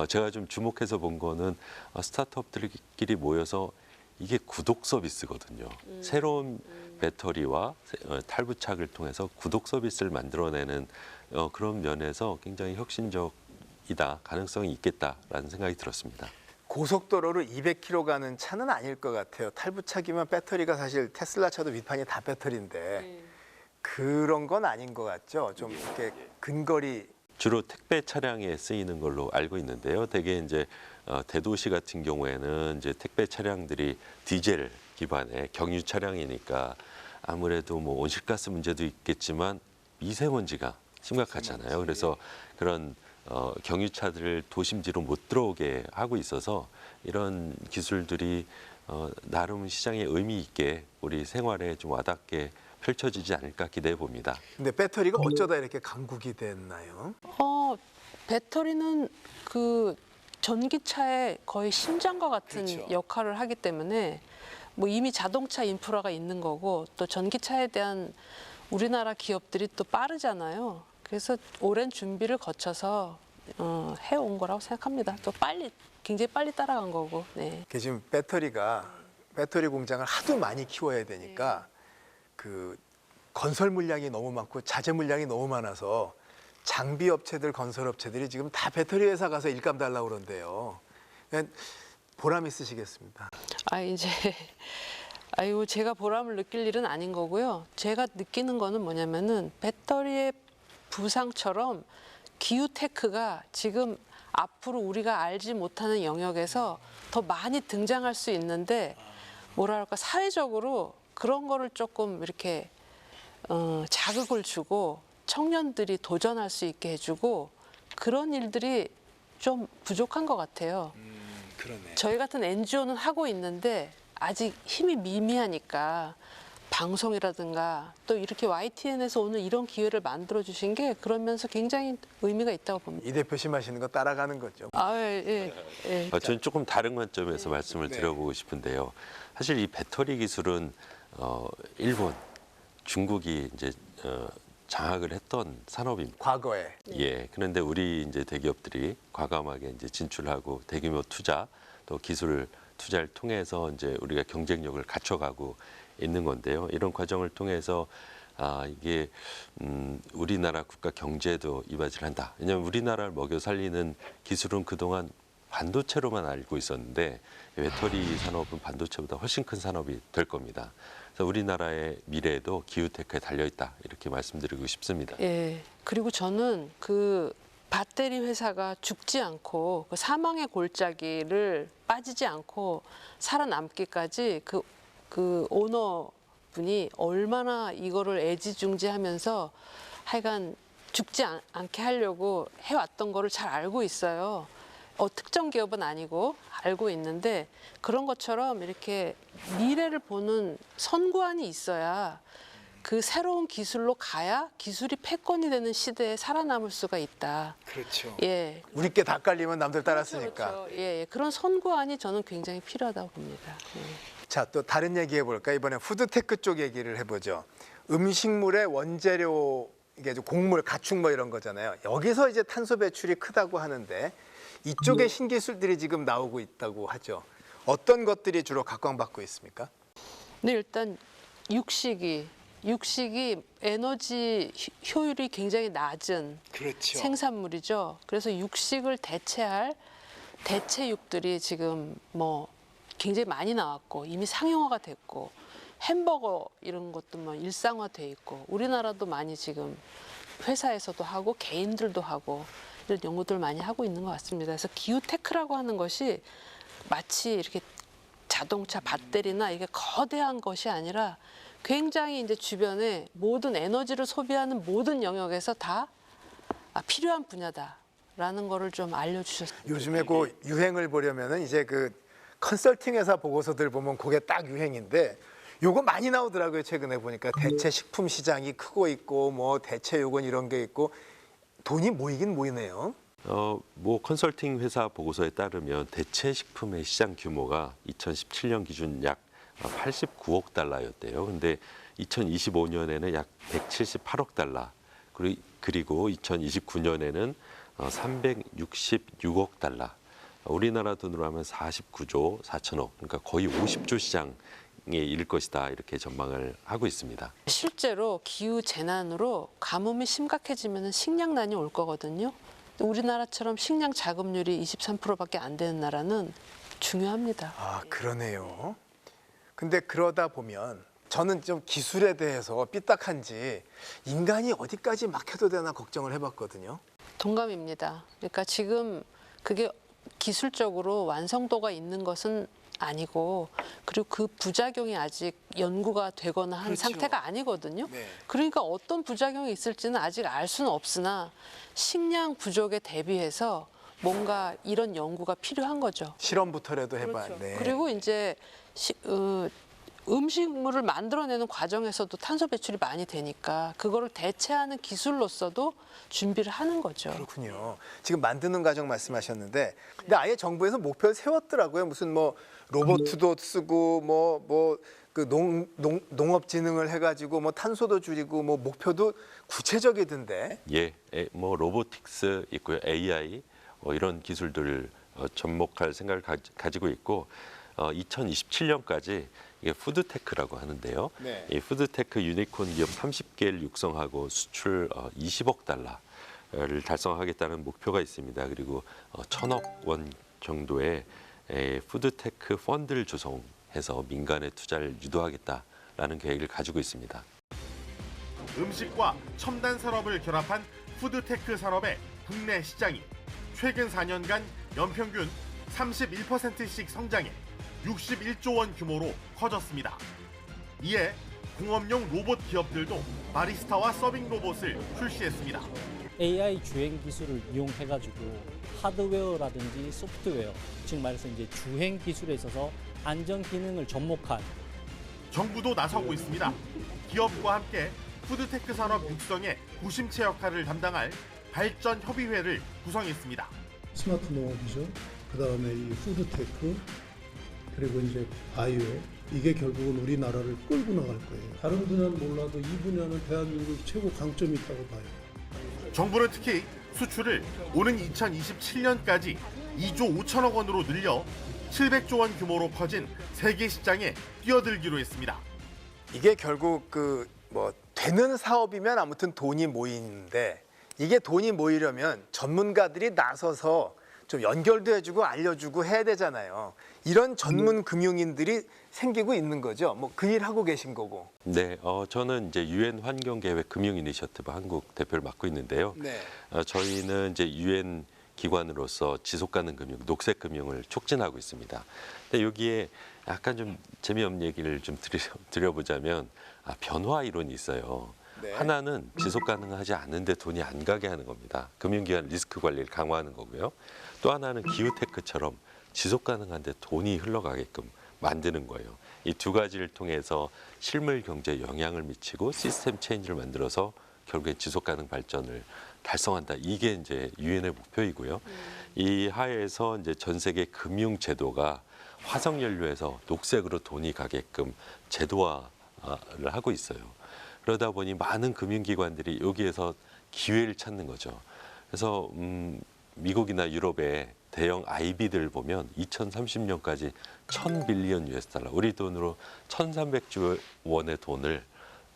제가 좀 주목해서 본 거는 스타트업들끼리 모여서 이게 구독 서비스거든요. 새로운 배터리와 탈부착을 통해서 구독 서비스를 만들어내는 그런 면에서 굉장히 혁신적이다, 가능성이 있겠다라는 생각이 들었습니다. 고속도로를 200km 가는 차는 아닐 것 같아요. 탈부착이면 배터리가 사실 테슬라 차도 밑판이 다 배터리인데 그런 건 아닌 것 같죠. 좀 이렇게 근거리. 주로 택배 차량에 쓰이는 걸로 알고 있는데요. 대개 이제 대도시 같은 경우에는 이제 택배 차량들이 디젤 기반의 경유 차량이니까 아무래도 뭐 온실가스 문제도 있겠지만 미세먼지가 심각하잖아요. 그래서 그런 경유차들을 도심지로 못 들어오게 하고 있어서 이런 기술들이 나름 시장에 의미 있게 우리 생활에 좀 와닿게 펼쳐지지 않을까 기대해 봅니다. 근데 배터리가 어쩌다 이렇게 강국이 됐나요? 배터리는 그 전기차의 거의 심장과 같은 그렇죠. 역할을 하기 때문에 뭐 이미 자동차 인프라가 있는 거고 또 전기차에 대한 우리나라 기업들이 또 빠르잖아요. 그래서 오랜 준비를 거쳐서 해온 거라고 생각합니다. 또 굉장히 빨리 따라간 거고. 네. 지금 배터리 공장을 하도 많이 키워야 되니까 그 건설 물량이 너무 많고 자재 물량이 너무 많아서 장비 업체들, 건설 업체들이 지금 다 배터리 회사 가서 일감 달라고 그런대요. 그러니까 보람 있으시겠습니다. 이제 아이고 제가 보람을 느낄 일은 아닌 거고요. 제가 느끼는 거는 뭐냐면은 배터리의 부상처럼 기후테크가 지금 앞으로 우리가 알지 못하는 영역에서 더 많이 등장할 수 있는데 뭐랄까 사회적으로 그런 거를 조금 이렇게 자극을 주고 청년들이 도전할 수 있게 해주고 그런 일들이 좀 부족한 것 같아요. 그러네. 저희 같은 NGO는 하고 있는데 아직 힘이 미미하니까 방송이라든가 또 이렇게 YTN에서 오늘 이런 기회를 만들어 주신 게 그러면서 굉장히 의미가 있다고 봅니다. 이 대표 심하시는 거 따라가는 거죠. 예. 저는 조금 다른 관점에서 말씀을 드려보고 싶은데요. 사실 이 배터리 기술은 일본, 중국이 이제 장악을 했던 산업입니다. 과거에. 예. 그런데 우리 이제 대기업들이 과감하게 이제 진출하고 대규모 투자 또 기술 투자를 통해서 이제 우리가 경쟁력을 갖춰가고 있는 건데요. 이런 과정을 통해서 이게 우리나라 국가 경제에도 이바지를 한다. 왜냐하면 우리나라를 먹여 살리는 기술은 그동안 반도체로만 알고 있었는데 배터리 산업은 반도체보다 훨씬 큰 산업이 될 겁니다. 그래서 우리나라의 미래에도 기후테크에 달려있다 이렇게 말씀드리고 싶습니다. 예. 그리고 저는 그 배터리 회사가 죽지 않고 그 사망의 골짜기를 빠지지 않고 살아남기까지 그 오너분이 얼마나 이거를 애지중지하면서 하여간 죽지 않게 하려고 해왔던 거를 잘 알고 있어요. 특정 기업은 아니고 알고 있는데 그런 것처럼 이렇게 미래를 보는 선구안이 있어야 그 새로운 기술로 가야 기술이 패권이 되는 시대에 살아남을 수가 있다. 그렇죠. 예. 우리 게 다 깔리면 남들 따랐으니까. 그렇죠. 예. 그런 선구안이 저는 굉장히 필요하다고 봅니다. 예. 자, 또 다른 얘기 해볼까? 이번에 푸드테크 쪽 얘기를 해보죠. 음식물의 원재료, 이게 곡물, 가축 뭐 이런 거잖아요. 여기서 이제 탄소 배출이 크다고 하는데 이쪽에 신기술들이 지금 나오고 있다고 하죠. 어떤 것들이 주로 각광받고 있습니까? 네, 일단 육식이 에너지 효율이 굉장히 낮은 그렇죠. 생산물이죠. 그래서 육식을 대체할 대체육들이 지금 뭐 굉장히 많이 나왔고 이미 상용화가 됐고 햄버거 이런 것도 뭐 일상화돼 있고 우리나라도 많이 지금 회사에서도 하고 개인들도 하고 이런 연구들 많이 하고 있는 것 같습니다. 그래서 기후테크라고 하는 것이 마치 이렇게 자동차 배터리나 이게 거대한 것이 아니라 굉장히 이제 주변에 모든 에너지를 소비하는 모든 영역에서 다 필요한 분야다라는 거를 좀 알려주셨습니다. 요즘에 그 유행을 보려면은 이제 그 컨설팅 회사 보고서들 보면 그게 딱 유행인데 요거 많이 나오더라고요. 최근에 보니까 대체 식품 시장이 크고 있고 뭐 대체 요건 이런 게 있고 돈이 모이긴 모이네요. 뭐 컨설팅 회사 보고서에 따르면 대체 식품의 시장 규모가 2017년 기준 약 89억 달러였대요. 근데 2025년에는 약 178억 달러, 그리고 2029년에는 366억 달러. 우리나라 돈으로 하면 49조 4천억, 그러니까 거의 50조 시장에 이를 것이다 이렇게 전망을 하고 있습니다. 실제로 기후 재난으로 가뭄이 심각해지면 식량난이 올 거거든요. 우리나라처럼 식량 자급률이 23%밖에 안 되는 나라는 중요합니다. 아, 그러네요. 근데 그러다 보면 저는 좀 기술에 대해서 삐딱한지 인간이 어디까지 막혀도 되나 걱정을 해봤거든요. 동감입니다. 그러니까 지금 그게 기술적으로 완성도가 있는 것은 아니고 그리고 그 부작용이 아직 연구가 되거나 한 그렇죠. 상태가 아니거든요. 네. 그러니까 어떤 부작용이 있을지는 아직 알 수는 없으나 식량 부족에 대비해서 뭔가 이런 연구가 필요한 거죠. 실험부터라도 해봐. 그렇죠. 네. 그리고 이제 음식물을 만들어내는 과정에서도 탄소 배출이 많이 되니까 그거를 대체하는 기술로서도 준비를 하는 거죠. 그렇군요. 지금 만드는 과정 말씀하셨는데, 근데 아예 정부에서 목표를 세웠더라고요. 무슨 뭐 로봇도 쓰고 그 농업진흥을 해가지고 뭐 탄소도 줄이고 뭐 목표도 구체적이던데. 예, 뭐 로보틱스 있고요, AI 이런 기술들을 접목할 생각을 가지고 있고 2027년까지 이게 푸드테크라고 하는데요. 네. 이 푸드테크 유니콘 기업 30개를 육성하고 수출 20억 달러를 달성하겠다는 목표가 있습니다. 그리고 1,000억 원 정도의 푸드테크 펀드를 조성해서 민간의 투자를 유도하겠다라는 계획을 가지고 있습니다. 음식과 첨단 산업을 결합한 푸드테크 산업의 국내 시장이 최근 4년간 연평균 31%씩 성장해 61조 원 규모로 커졌습니다. 이에 공업용 로봇 기업들도 바리스타와 서빙 로봇을 출시했습니다. AI 주행 기술을 이용해가지고 하드웨어라든지 소프트웨어, 즉 말해서 이제 주행 기술에 있어서 안전 기능을 접목한 정부도 나서고 있습니다. 기업과 함께 푸드테크 산업 육성의 구심체 역할을 담당할 발전 협의회를 구성했습니다. 스마트 농업이죠. 그다음에 이 푸드테크 그리고 이제 바이오 이게 결국은 우리나라를 끌고 나갈 거예요. 다른 분야는 몰라도 이 분야는 대한민국 최고 강점이 있다고 봐요. 정부는 특히 수출을 오는 2027년까지 2조 5천억 원으로 늘려 700조 원 규모로 커진 세계 시장에 뛰어들기로 했습니다. 이게 결국 되는 사업이면 아무튼 돈이 모이는데 이게 돈이 모이려면 전문가들이 나서서 좀 연결도 해주고 알려주고 해야 되잖아요. 이런 전문 금융인들이 생기고 있는 거죠. 그 일 하고 계신 거고. 네, 저는 이제 유엔 환경계획 금융이니셔티브 한국 대표를 맡고 있는데요. 네. 저희는 이제 유엔 기관으로서 지속가능 금융, 녹색 금융을 촉진하고 있습니다. 근데 여기에 약간 좀 재미없는 얘기를 좀 드려보자면 변화 이론이 있어요. 네. 하나는 지속 가능하지 않은데 돈이 안 가게 하는 겁니다. 금융기관 리스크 관리를 강화하는 거고요. 또 하나는 기후테크처럼 지속 가능한데 돈이 흘러가게끔 만드는 거예요. 이 두 가지를 통해서 실물 경제에 영향을 미치고 시스템 체인지를 만들어서 결국엔 지속 가능 발전을 달성한다. 이게 이제 유엔의 목표이고요. 이 하에서 이제 전 세계 금융 제도가 화석 연료에서 녹색으로 돈이 가게끔 제도화를 하고 있어요. 그러다 보니 많은 금융기관들이 여기에서 기회를 찾는 거죠. 그래서 미국이나 유럽의 대형 IB들 보면 2030년까지 1,000빌리언 US 달러, 우리 돈으로 1,300조 원의 돈을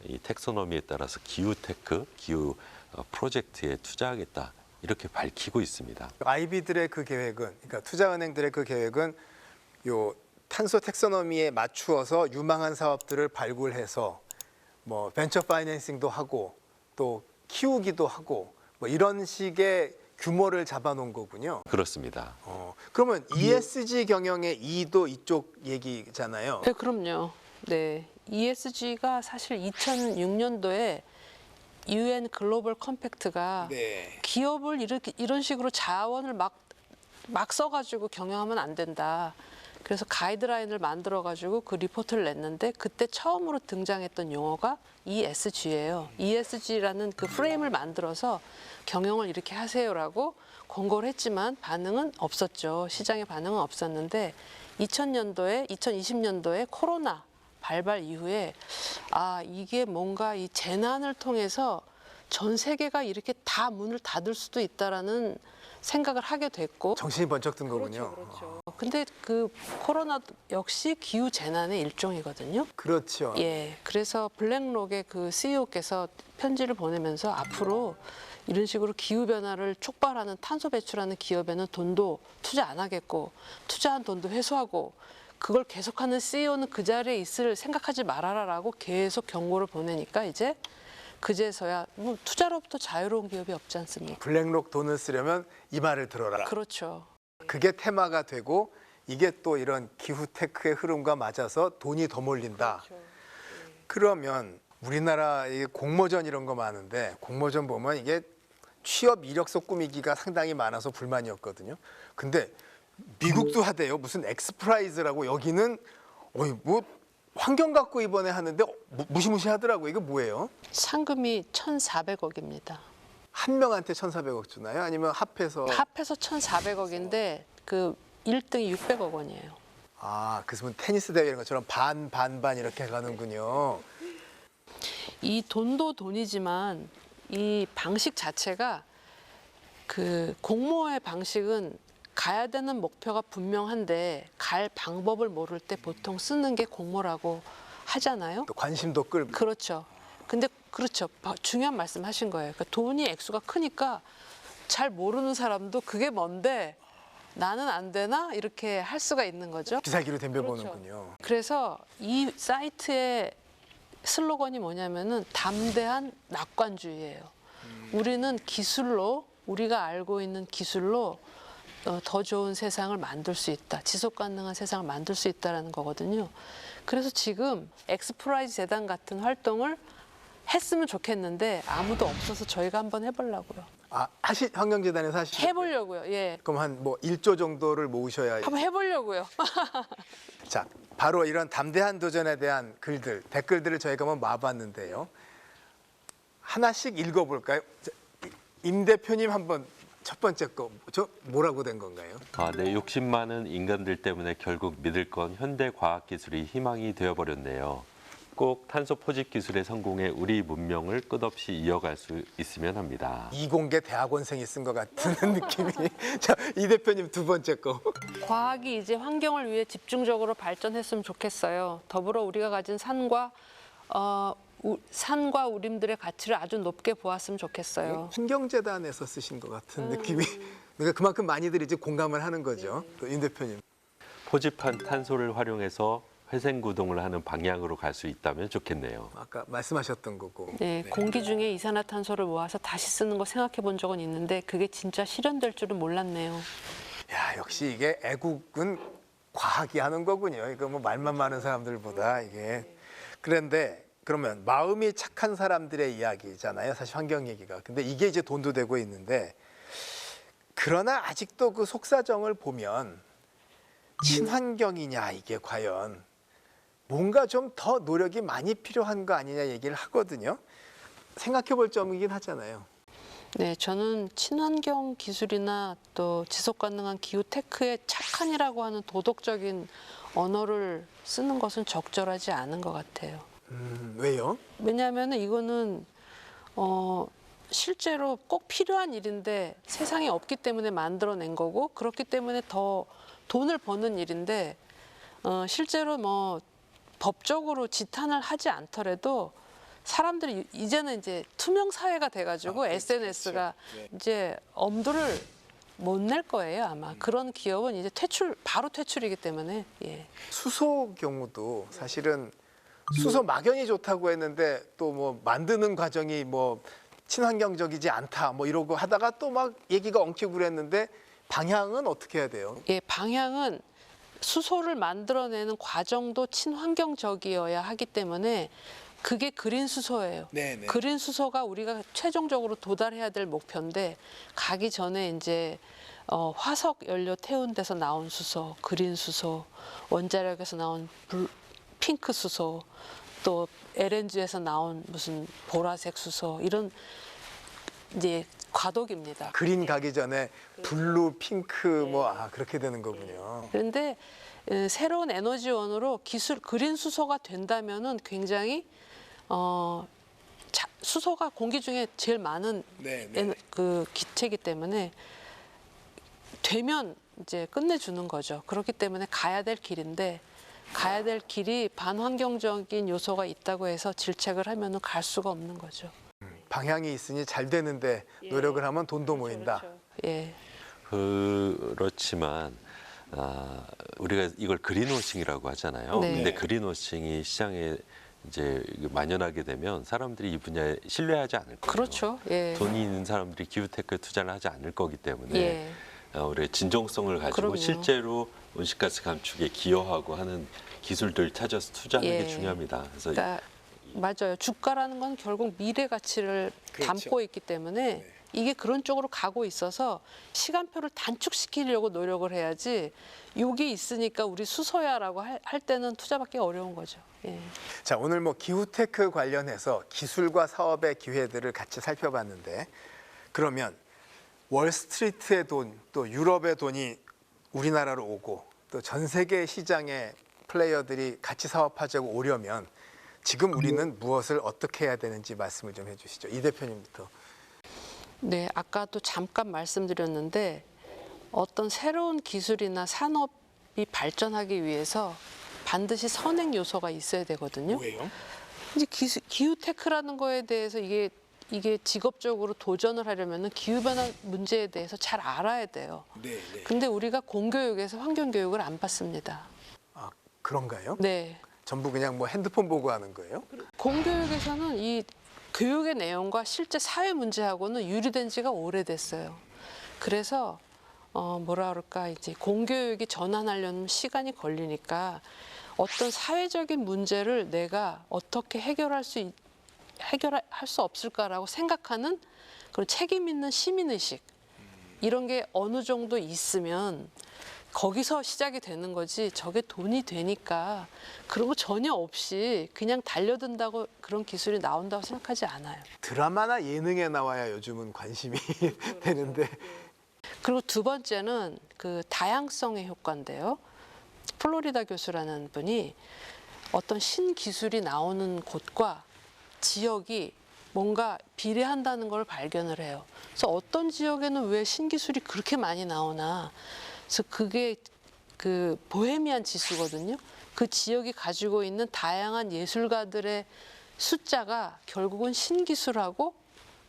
이 텍소노미에 따라서 기후테크, 기후 프로젝트에 투자하겠다 이렇게 밝히고 있습니다. IB들의 그 계획은, 그러니까 투자은행들의 그 계획은 요 탄소 텍소노미에 맞추어서 유망한 사업들을 발굴해서 벤처 파이낸싱도 하고 또 키우기도 하고 이런 식의 규모를 잡아놓은 거군요. 그렇습니다. 그러면 ESG 경영의 E도 이쪽 얘기잖아요. 네, 그럼요. 네, ESG가 사실 2006년도에 UN 글로벌 컴팩트가 기업을 이런 식으로 자원을 막 써가지고 경영하면 안 된다. 그래서 가이드라인을 만들어가지고 그 리포트를 냈는데 그때 처음으로 등장했던 용어가 ESG예요. ESG라는 그 프레임을 만들어서 경영을 이렇게 하세요라고 권고를 했지만 반응은 없었죠. 시장의 반응은 없었는데 2020년도에 코로나 발발 이후에 이게 뭔가 이 재난을 통해서 전 세계가 이렇게 다 문을 닫을 수도 있다라는 생각을 하게 됐고 정신이 번쩍 든 거군요. 그렇죠. 근데 그 코로나 역시 기후 재난의 일종이거든요. 그렇죠. 예. 그래서 블랙록의 그 CEO께서 편지를 보내면서 앞으로 이런 식으로 기후 변화를 촉발하는 탄소 배출하는 기업에는 돈도 투자 안 하겠고 투자한 돈도 회수하고 그걸 계속하는 CEO는 그 자리에 있을 생각하지 말아라라고 계속 경고를 보내니까 이제 그제서야 투자로부터 자유로운 기업이 없지 않습니까? 블랙록 돈을 쓰려면 이 말을 들어라. 그렇죠. 그게 테마가 되고 이게 또 이런 기후테크의 흐름과 맞아서 돈이 더 몰린다. 그렇죠. 그러면 우리나라 공모전 이런 거 많은데 공모전 보면 이게 취업 이력서 꾸미기가 상당히 많아서 불만이었거든요. 근데 미국도 하대요. 무슨 엑스프라이즈라고 여기는 환경 갖고 이번에 하는데 무시무시하더라고요. 이거 뭐예요? 상금이 1,400억입니다. 한 명한테 1,400억 주나요? 아니면 합해서? 합해서 1,400억인데 그 1등이 600억 원이에요. 그래서 테니스 대회 이런 것처럼 반 이렇게 가는군요. 이 돈도 돈이지만 이 방식 자체가 그 공모의 방식은 가야 되는 목표가 분명한데 갈 방법을 모를 때 보통 쓰는 게 공모라고 하잖아요. 또 관심도 끌고. 그렇죠. 근데 그렇죠. 중요한 말씀 하신 거예요. 그러니까 돈이 액수가 크니까 잘 모르는 사람도 그게 뭔데 나는 안 되나? 이렇게 할 수가 있는 거죠. 기사기로 덤벼보는군요. 그래서 이 사이트의 슬로건이 뭐냐면은 담대한 낙관주의예요. 우리는 기술로, 우리가 알고 있는 기술로 더 좋은 세상을 만들 수 있다. 지속 가능한 세상을 만들 수 있다는 거거든요. 그래서 지금 엑스프라이즈 재단 같은 활동을 했으면 좋겠는데 아무도 없어서 저희가 한번 해보려고요. 아, 환경재단에서 하시죠? 해보려고요. 예. 그럼 한 뭐 1조 정도를 모으셔야. 한번 해보려고요. 자, 바로 이런 담대한 도전에 대한 글들, 댓글들을 저희가 한번 모아봤는데요. 하나씩 읽어볼까요? 임 대표님 한번 첫 번째 거, 저 뭐라고 된 건가요? 네, 욕심 많은 인간들 때문에 결국 믿을 건 현대 과학 기술이 희망이 되어버렸네요. 꼭 탄소 포집 기술의 성공에 우리 문명을 끝없이 이어갈 수 있으면 합니다. 이공계 대학원생이 쓴 것 같은 느낌이. 자, 이 대표님 두 번째 거. 과학이 이제 환경을 위해 집중적으로 발전했으면 좋겠어요. 더불어 우리가 가진 산과 우림들의 가치를 아주 높게 보았으면 좋겠어요. 환경재단에서 쓰신 것 같은 느낌이. 그러니까 그만큼 많이들 이제 공감을 하는 거죠. 또 임 대표님. 포집한 탄소를 활용해서 회생구동을 하는 방향으로 갈 수 있다면 좋겠네요. 아까 말씀하셨던 거고. 네, 공기 중에 이산화탄소를 모아서 다시 쓰는 거 생각해 본 적은 있는데 그게 진짜 실현될 줄은 몰랐네요. 야, 역시 이게 애국은 과학이 하는 거군요. 이거 뭐 말만 많은 사람들보다 이게. 그런데 그러면 마음이 착한 사람들의 이야기잖아요. 사실 환경 얘기가. 근데 이게 이제 돈도 되고 있는데 그러나 아직도 그 속사정을 보면 친환경이냐 이게 과연 뭔가 좀 더 노력이 많이 필요한 거 아니냐 얘기를 하거든요. 생각해 볼 점이긴 하잖아요. 네, 저는 친환경 기술이나 또 지속 가능한 기후 테크에 착한이라고 하는 도덕적인 언어를 쓰는 것은 적절하지 않은 것 같아요. 왜요? 왜냐하면 이거는 실제로 꼭 필요한 일인데 세상에 없기 때문에 만들어낸 거고 그렇기 때문에 더 돈을 버는 일인데 실제로 뭐 법적으로 지탄을 하지 않더라도 사람들이 이제는 이제 투명 사회가 돼가지고 SNS가 이제 엄두를 못 낼 거예요 아마. 그런 기업은 이제 바로 퇴출이기 때문에. 예. 수소 경우도 사실은 수소 막연히 좋다고 했는데 또 뭐 만드는 과정이 뭐 친환경적이지 않다 뭐 이러고 하다가 또 막 얘기가 엉키고 그랬는데 방향은 어떻게 해야 돼요? 예, 방향은 수소를 만들어내는 과정도 친환경적이어야 하기 때문에 그게 그린 수소예요. 네네. 그린 수소가 우리가 최종적으로 도달해야 될 목표인데 가기 전에 이제 화석 연료 태운 데서 나온 수소, 그린 수소, 원자력에서 나온 핑크 수소, 또 LNG에서 나온 무슨 보라색 수소 이런 이제 과도기입니다. 그린 가기 전에 블루, 핑크 뭐 그렇게 되는 거군요. 그런데 새로운 에너지원으로 그린 수소가 된다면은 굉장히 수소가 공기 중에 제일 많은 그 기체이기 때문에 되면 이제 끝내주는 거죠. 그렇기 때문에 가야 될 길인데 가야 될 길이 반환경적인 요소가 있다고 해서 질책을 하면은 갈 수가 없는 거죠. 방향이 있으니 잘 되는데 노력을 하면 돈도 모인다. 예. 그렇지만 우리가 이걸 그린워싱이라고 하잖아요. 네. 근데 그린워싱이 시장에 이제 만연하게 되면 사람들이 이 분야에 신뢰하지 않을 거예요. 그렇죠. 예. 돈이 있는 사람들이 기후테크에 투자를 하지 않을 거기 때문에 예. 우리가 진정성을 가지고 그럼요. 실제로 온실가스 감축에 기여하고 하는 기술들 찾아서 투자하는 예. 게 중요합니다. 그래서 그러니까 맞아요. 주가라는 건 결국 미래 가치를 담고 있기 때문에 이게 그런 쪽으로 가고 있어서 시간표를 단축시키려고 노력을 해야지 여기 있으니까 우리 수소야라고 할 때는 투자받기 어려운 거죠. 예. 자, 오늘 뭐 기후테크 관련해서 기술과 사업의 기회들을 같이 살펴봤는데 그러면 월스트리트의 돈, 또 유럽의 돈이 우리나라로 오고 또 전 세계 시장의 플레이어들이 같이 사업하자고 오려면 지금 우리는 무엇을 어떻게 해야 되는지 말씀을 좀 해주시죠. 이 대표님부터. 네, 아까도 잠깐 말씀드렸는데 어떤 새로운 기술이나 산업이 발전하기 위해서 반드시 선행 요소가 있어야 되거든요. 왜요? 이제 기후 테크라는 거에 대해서 이게 직업적으로 도전을 하려면은 기후 변화 문제에 대해서 잘 알아야 돼요. 네. 근데 우리가 공교육에서 환경 교육을 안 받습니다. 아, 그런가요? 네. 전부 그냥 뭐 핸드폰 보고 하는 거예요? 공교육에서는 이 교육의 내용과 실제 사회 문제하고는 유리된 지가 오래됐어요. 그래서 뭐라 그럴까, 이제 공교육이 전환하려면 시간이 걸리니까 어떤 사회적인 문제를 내가 어떻게 해결할 수 없을까라고 생각하는 그런 책임 있는 시민의식, 이런 게 어느 정도 있으면 거기서 시작이 되는 거지, 저게 돈이 되니까 그런 거 전혀 없이 그냥 달려든다고 그런 기술이 나온다고 생각하지 않아요. 드라마나 예능에 나와야 요즘은 관심이 되는데. 그리고 두 번째는 그 다양성의 효과인데요. 플로리다 교수라는 분이 어떤 신기술이 나오는 곳과 지역이 뭔가 비례한다는 걸 발견을 해요. 그래서 어떤 지역에는 왜 신기술이 그렇게 많이 나오나. 그래서 그게 그 보헤미안 지수거든요. 그 지역이 가지고 있는 다양한 예술가들의 숫자가 결국은 신기술하고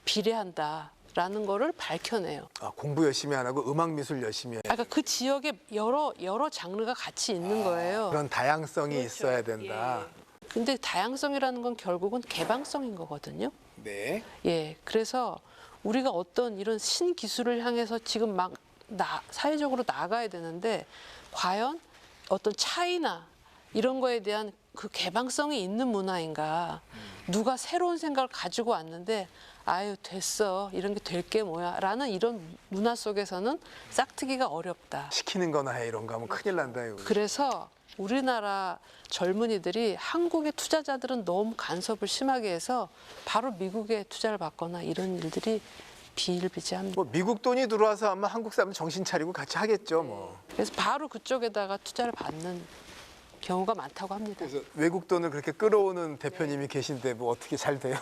비례한다라는 거를 밝혀내요. 아, 공부 열심히 안 하고 음악 미술 열심히 해요. 그러니까 그 지역에 여러 장르가 같이 있는 거예요. 그런 다양성이 있어야 된다. 근데 다양성이라는 건 결국은 개방성인 거거든요. 네. 예, 그래서 우리가 어떤 이런 신기술을 향해서 지금 막 사회적으로 나가야 되는데, 과연 어떤 차이나 이런 거에 대한 그 개방성이 있는 문화인가. 누가 새로운 생각을 가지고 왔는데 아유 됐어, 이런 게 될 게 뭐야 라는 이런 문화 속에서는 싹트기가 어렵다. 시키는 거나 해, 이런 거 하면 큰일 난다. 이거. 그래서 우리나라 젊은이들이 한국의 투자자들은 너무 간섭을 심하게 해서 바로 미국에 투자를 받거나 이런 일들이 비일비재합니다. 뭐 미국 돈이 들어와서 아마 한국 사람 정신 차리고 같이 하겠죠. 뭐. 그래서 바로 그쪽에다가 투자를 받는 경우가 많다고 합니다. 그래서 외국 돈을 그렇게 끌어오는 대표님이 계신데 뭐 어떻게 잘 돼요?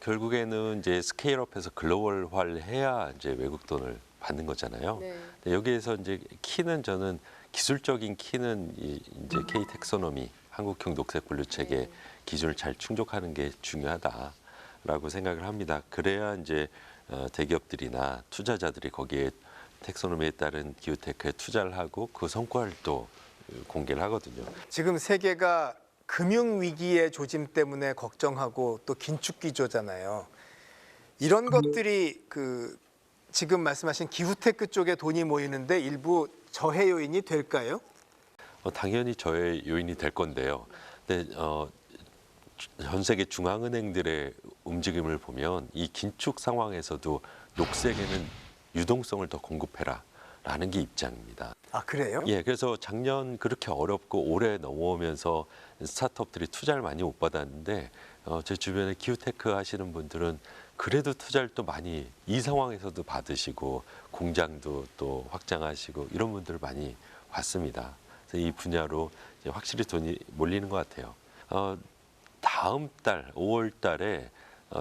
결국에는 이제 스케일업해서 글로벌화를 해야 이제 외국 돈을 받는 거잖아요. 근데 여기에서 이제 키는, 저는 기술적인 키는 이제 K 텍소노미, 한국형 녹색 분류 체계 기준을 잘 충족하는 게 중요하다라고 생각을 합니다. 그래야 이제 대기업들이나 투자자들이 거기에 텍소노미에 따른 기후테크에 투자를 하고 그 성과를 또 공개를 하거든요. 지금 세계가 금융위기의 조짐 때문에 걱정하고 또 긴축 기조잖아요. 이런 것들이 그 지금 말씀하신 기후테크 쪽에 돈이 모이는데 일부 저해 요인이 될까요? 당연히 저해 요인이 될 건데요. 근데 전 세계 중앙은행들의 움직임을 보면 이 긴축 상황에서도 녹색에는 유동성을 더 공급해라라는 게 입장입니다. 아, 그래요? 예, 그래서 작년 그렇게 어렵고 올해 넘어오면서 스타트업들이 투자를 많이 못 받았는데 제 주변에 기후테크 하시는 분들은 그래도 투자를 또 많이 이 상황에서도 받으시고 공장도 또 확장하시고 이런 분들 많이 왔습니다. 그래서 이 분야로 이제 확실히 돈이 몰리는 것 같아요. 다음 달 5월 달에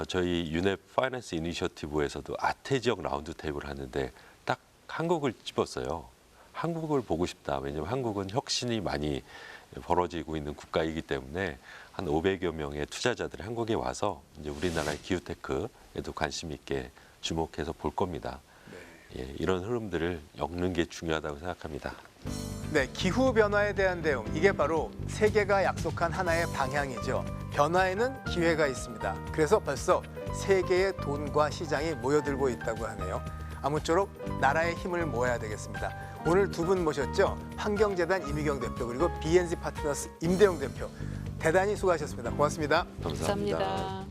저희 유넵 파이낸스 이니셔티브에서도 아태 지역 라운드 테이블을 하는데 딱 한국을 집었어요. 한국을 보고 싶다. 왜냐하면 한국은 혁신이 많이 벌어지고 있는 국가이기 때문에 한 500여 명의 투자자들이 한국에 와서 이제 우리나라의 기후테크에도 관심 있게 주목해서 볼 겁니다. 예, 이런 흐름들을 엮는 게 중요하다고 생각합니다. 네, 기후 변화에 대한 대응, 이게 바로 세계가 약속한 하나의 방향이죠. 변화에는 기회가 있습니다. 그래서 벌써 세계의 돈과 시장이 모여들고 있다고 하네요. 아무쪼록 나라의 힘을 모아야 되겠습니다. 오늘 두 분 모셨죠? 환경재단 이미경 대표, 그리고 BNZ 파트너스 임대용 대표. 대단히 수고하셨습니다. 고맙습니다. 감사합니다. 감사합니다.